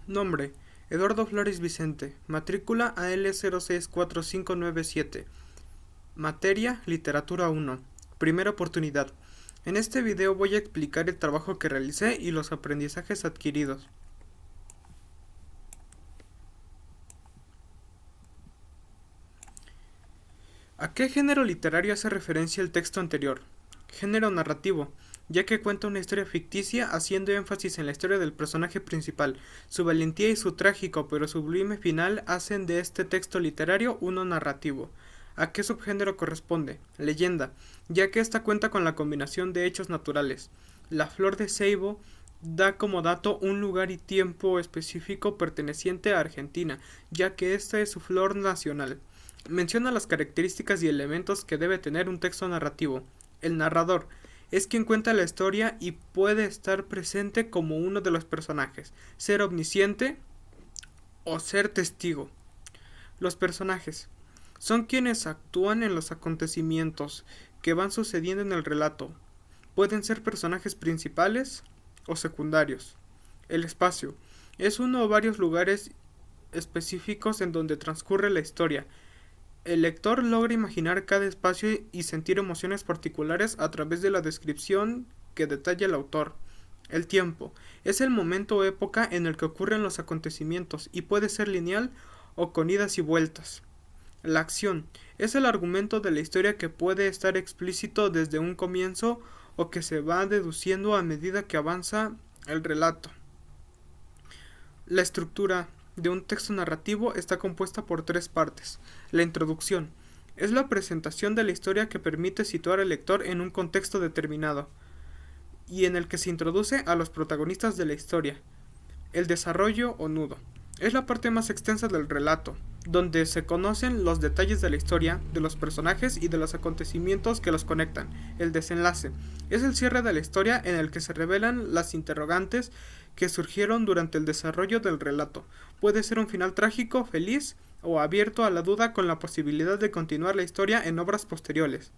Nombre: Eduardo Flores Vicente. Matrícula AL064597. Materia: Literatura 1. Primera oportunidad. En este video voy a explicar el trabajo que realicé y los aprendizajes adquiridos. ¿A qué género literario hace referencia el texto anterior? Género narrativo, ya que cuenta una historia ficticia haciendo énfasis en la historia del personaje principal. Su valentía y su trágico pero sublime final hacen de este texto literario uno narrativo. ¿A qué subgénero corresponde? Leyenda, ya que esta cuenta con la combinación de hechos naturales. La flor de ceibo da como dato un lugar y tiempo específico perteneciente a Argentina, ya que esta es su flor nacional. Menciona las características y elementos que debe tener un texto narrativo. El narrador es quien cuenta la historia y puede estar presente como uno de los personajes, ser omnisciente o ser testigo. Los personajes son quienes actúan en los acontecimientos que van sucediendo en el relato. Pueden ser personajes principales o secundarios. El espacio es uno o varios lugares específicos en donde transcurre la historia. El lector logra imaginar cada espacio y sentir emociones particulares a través de la descripción que detalla el autor. El tiempo es el momento o época en el que ocurren los acontecimientos y puede ser lineal o con idas y vueltas. La acción es el argumento de la historia que puede estar explícito desde un comienzo o que se va deduciendo a medida que avanza el relato. La estructura de un texto narrativo está compuesta por tres partes. La introducción es la presentación de la historia que permite situar al lector en un contexto determinado y en el que se introduce a los protagonistas de la historia. El desarrollo o nudo es la parte más extensa del relato, donde se conocen los detalles de la historia, de los personajes y de los acontecimientos que los conectan. El desenlace es el cierre de la historia en el que se revelan las interrogantes que surgieron durante el desarrollo del relato. Puede ser un final trágico, feliz o abierto a la duda con la posibilidad de continuar la historia en obras posteriores.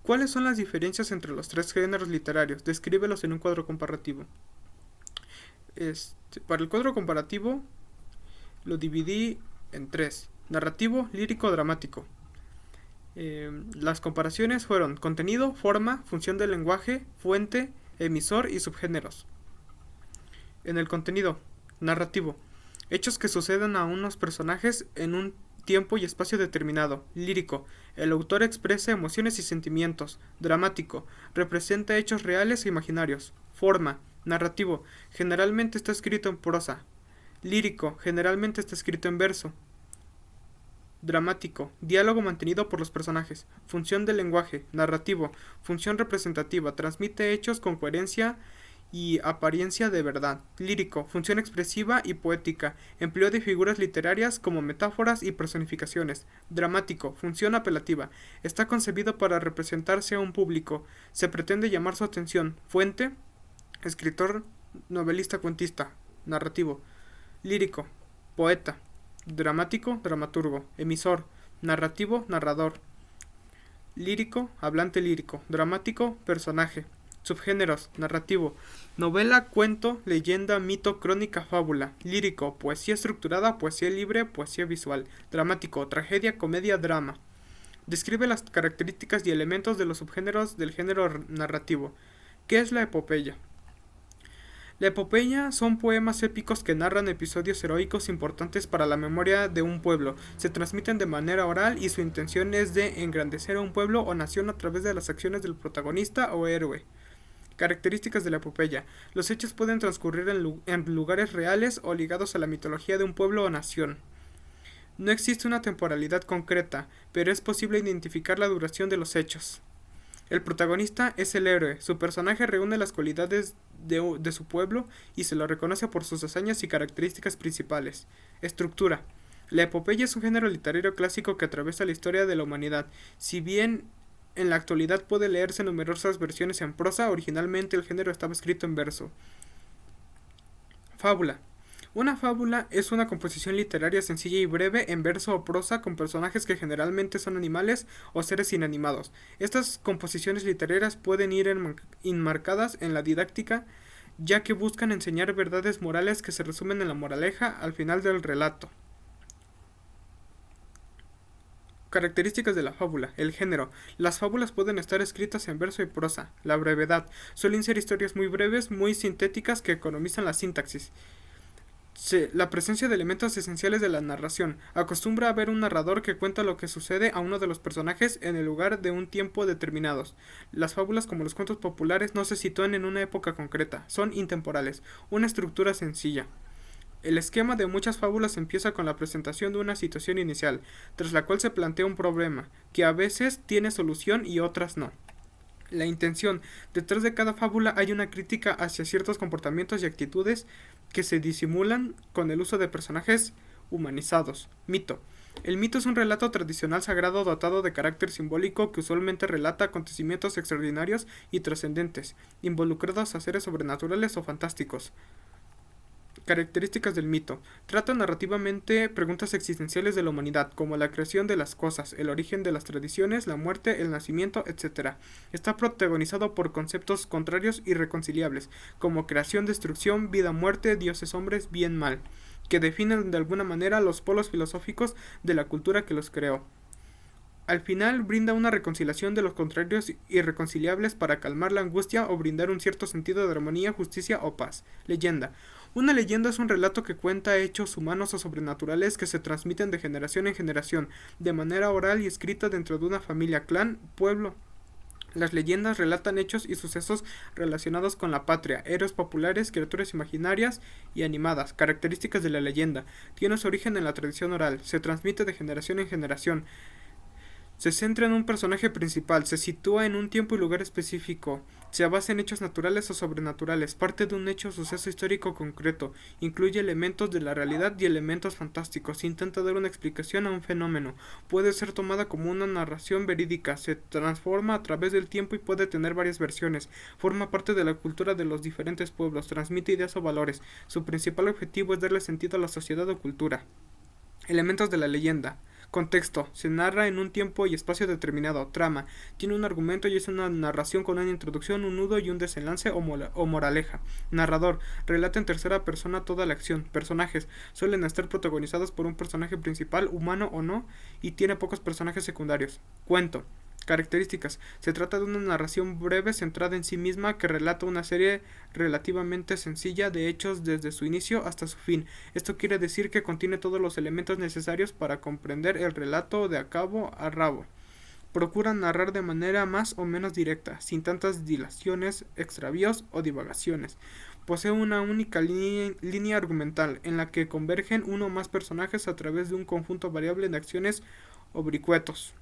¿Cuáles son las diferencias entre los tres géneros literarios? Descríbelos en un cuadro comparativo. Para el cuadro comparativo lo dividí en tres: narrativo, lírico, dramático. Las comparaciones fueron contenido, forma, función del lenguaje, fuente, emisor y subgéneros. En el contenido narrativo, hechos que suceden a unos personajes en un tiempo y espacio determinado. Lírico, el autor expresa emociones y sentimientos. Dramático, representa hechos reales e imaginarios. Forma, narrativo, generalmente está escrito en prosa. Lírico, generalmente está escrito en verso. Dramático, diálogo mantenido por los personajes. Función del lenguaje, narrativo, función representativa, transmite hechos con coherencia y apariencia de verdad. Lírico, función expresiva y poética, empleo de figuras literarias como metáforas y personificaciones. Dramático, función apelativa, está concebido para representarse a un público, se pretende llamar su atención. Fuente, escritor, novelista, cuentista. Narrativo. Lírico, poeta. Dramático, dramaturgo. Emisor, narrativo, narrador. Lírico, hablante lírico. Dramático, personaje. Subgéneros: narrativo, novela, cuento, leyenda, mito, crónica, fábula. Lírico, poesía estructurada, poesía libre, poesía visual. Dramático, tragedia, comedia, drama. Describe las características y elementos de los subgéneros del género narrativo. ¿Qué es la epopeya? La epopeya son poemas épicos que narran episodios heroicos importantes para la memoria de un pueblo. Se transmiten de manera oral y su intención es de engrandecer a un pueblo o nación a través de las acciones del protagonista o héroe. Características de la epopeya. Los hechos pueden transcurrir en lugares reales o ligados a la mitología de un pueblo o nación. No existe una temporalidad concreta, pero es posible identificar la duración de los hechos. El protagonista es el héroe. Su personaje reúne las cualidades de su pueblo y se lo reconoce por sus hazañas y características principales. Estructura. La epopeya es un género literario clásico que atraviesa la historia de la humanidad. Si bien en la actualidad puede leerse en numerosas versiones en prosa, originalmente el género estaba escrito en verso. Fábula. Una fábula es una composición literaria sencilla y breve en verso o prosa con personajes que generalmente son animales o seres inanimados. Estas composiciones literarias pueden ir enmarcadas en la didáctica ya que buscan enseñar verdades morales que se resumen en la moraleja al final del relato. Características de la fábula. El género. Las fábulas pueden estar escritas en verso y prosa. La brevedad. Suelen ser historias muy breves, muy sintéticas que economizan la sintaxis. La presencia de elementos esenciales de la narración. Acostumbra a haber un narrador que cuenta lo que sucede a uno de los personajes en el lugar de un tiempo determinados. Las fábulas, como los cuentos populares, no se sitúan en una época concreta, son intemporales. Una estructura sencilla. El esquema de muchas fábulas empieza con la presentación de una situación inicial, tras la cual se plantea un problema, que a veces tiene solución y otras no. La intención. Detrás de cada fábula hay una crítica hacia ciertos comportamientos y actitudes que se disimulan con el uso de personajes humanizados. Mito. El mito es un relato tradicional sagrado dotado de carácter simbólico que usualmente relata acontecimientos extraordinarios y trascendentes, involucrados a seres sobrenaturales o fantásticos. Características del mito. Trata narrativamente preguntas existenciales de la humanidad, como la creación de las cosas, el origen de las tradiciones, la muerte, el nacimiento, etc. Está protagonizado por conceptos contrarios y irreconciliables, como creación, destrucción, vida, muerte, dioses, hombres, bien, mal, que definen de alguna manera los polos filosóficos de la cultura que los creó. Al final brinda una reconciliación de los contrarios irreconciliables para calmar la angustia o brindar un cierto sentido de armonía, justicia o paz. Leyenda. Una leyenda es un relato que cuenta hechos humanos o sobrenaturales que se transmiten de generación en generación, de manera oral y escrita dentro de una familia, clan, pueblo. Las leyendas relatan hechos y sucesos relacionados con la patria, héroes populares, criaturas imaginarias y animadas. Características de la leyenda. Tiene su origen en la tradición oral, se transmite de generación en generación. Se centra en un personaje principal, se sitúa en un tiempo y lugar específico, se basa en hechos naturales o sobrenaturales, parte de un hecho o suceso histórico concreto, incluye elementos de la realidad y elementos fantásticos, intenta dar una explicación a un fenómeno, puede ser tomada como una narración verídica, se transforma a través del tiempo y puede tener varias versiones, forma parte de la cultura de los diferentes pueblos, transmite ideas o valores, su principal objetivo es darle sentido a la sociedad o cultura. Elementos de la leyenda. Contexto. Se narra en un tiempo y espacio determinado. Trama. Tiene un argumento y es una narración con una introducción, un nudo y un desenlace o moraleja. Narrador. Relata en tercera persona toda la acción. Personajes. Suelen estar protagonizados por un personaje principal, humano o no, y tiene pocos personajes secundarios. Cuento. Características. Se trata de una narración breve centrada en sí misma que relata una serie relativamente sencilla de hechos desde su inicio hasta su fin. Esto quiere decir que contiene todos los elementos necesarios para comprender el relato de a cabo a rabo. Procura narrar de manera más o menos directa, sin tantas dilaciones, extravíos o divagaciones. Posee una única línea argumental en la que convergen uno o más personajes a través de un conjunto variable de acciones o vericuetos.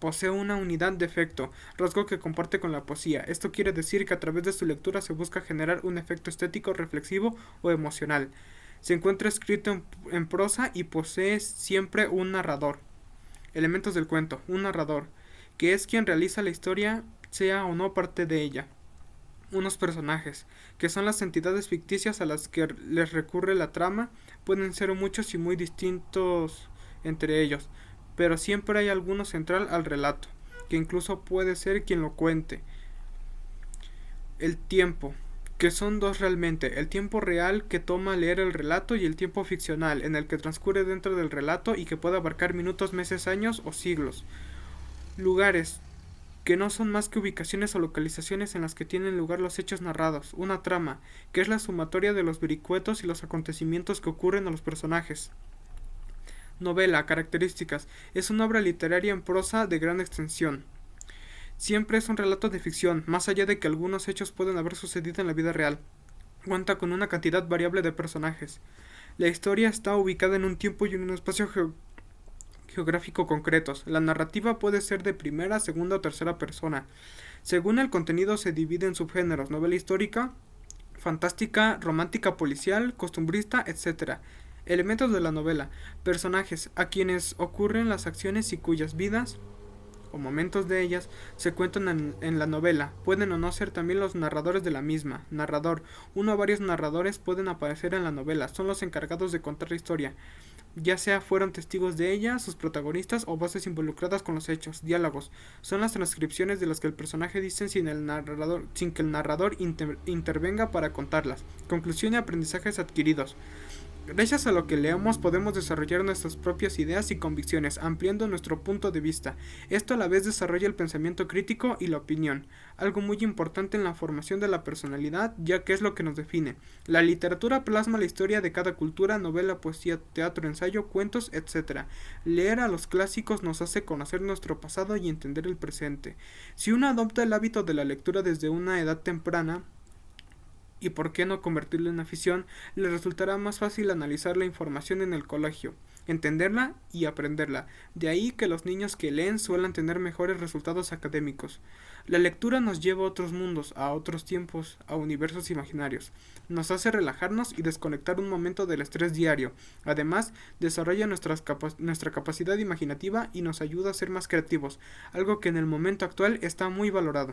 Posee una unidad de efecto, rasgo que comparte con la poesía. Esto quiere decir que a través de su lectura se busca generar un efecto estético, reflexivo o emocional. Se encuentra escrito en prosa y posee siempre un narrador. Elementos del cuento. Un narrador, que es quien realiza la historia, sea o no parte de ella. Unos personajes, que son las entidades ficticias a las que les recurre la trama. Pueden ser muchos y muy distintos entre ellos, pero siempre hay alguno central al relato, que incluso puede ser quien lo cuente. El tiempo, que son dos realmente, el tiempo real que toma leer el relato y el tiempo ficcional, en el que transcurre dentro del relato y que puede abarcar minutos, meses, años o siglos. Lugares, que no son más que ubicaciones o localizaciones en las que tienen lugar los hechos narrados. Una trama, que es la sumatoria de los vericuetos y los acontecimientos que ocurren a los personajes. Novela. Características. Es una obra literaria en prosa de gran extensión. Siempre es un relato de ficción, más allá de que algunos hechos pueden haber sucedido en la vida real. Cuenta con una cantidad variable de personajes. La historia está ubicada en un tiempo y en un espacio geográfico concretos. La narrativa puede ser de primera, segunda o tercera persona. Según el contenido se divide en subgéneros: novela histórica, fantástica, romántica, policial, costumbrista, etc. Elementos de la novela. Personajes, a quienes ocurren las acciones y cuyas vidas o momentos de ellas se cuentan en la novela. Pueden o no ser también los narradores de la misma. Narrador. Uno o varios narradores pueden aparecer en la novela. Son los encargados de contar la historia, ya sea fueron testigos de ella, sus protagonistas o voces involucradas con los hechos. Diálogos. Son las transcripciones de las que el personaje dice sin que el narrador intervenga para contarlas. Conclusión y aprendizajes adquiridos. Gracias a lo que leemos podemos desarrollar nuestras propias ideas y convicciones, ampliando nuestro punto de vista. Esto a la vez desarrolla el pensamiento crítico y la opinión, algo muy importante en la formación de la personalidad, ya que es lo que nos define. La literatura plasma la historia de cada cultura, novela, poesía, teatro, ensayo, cuentos, etc. Leer a los clásicos nos hace conocer nuestro pasado y entender el presente. Si uno adopta el hábito de la lectura desde una edad temprana, y por qué no convertirlo en afición, le resultará más fácil analizar la información en el colegio, entenderla y aprenderla. De ahí que los niños que leen suelen tener mejores resultados académicos. La lectura nos lleva a otros mundos, a otros tiempos, a universos imaginarios. Nos hace relajarnos y desconectar un momento del estrés diario. Además, desarrolla nuestra capacidad imaginativa y nos ayuda a ser más creativos, algo que en el momento actual está muy valorado.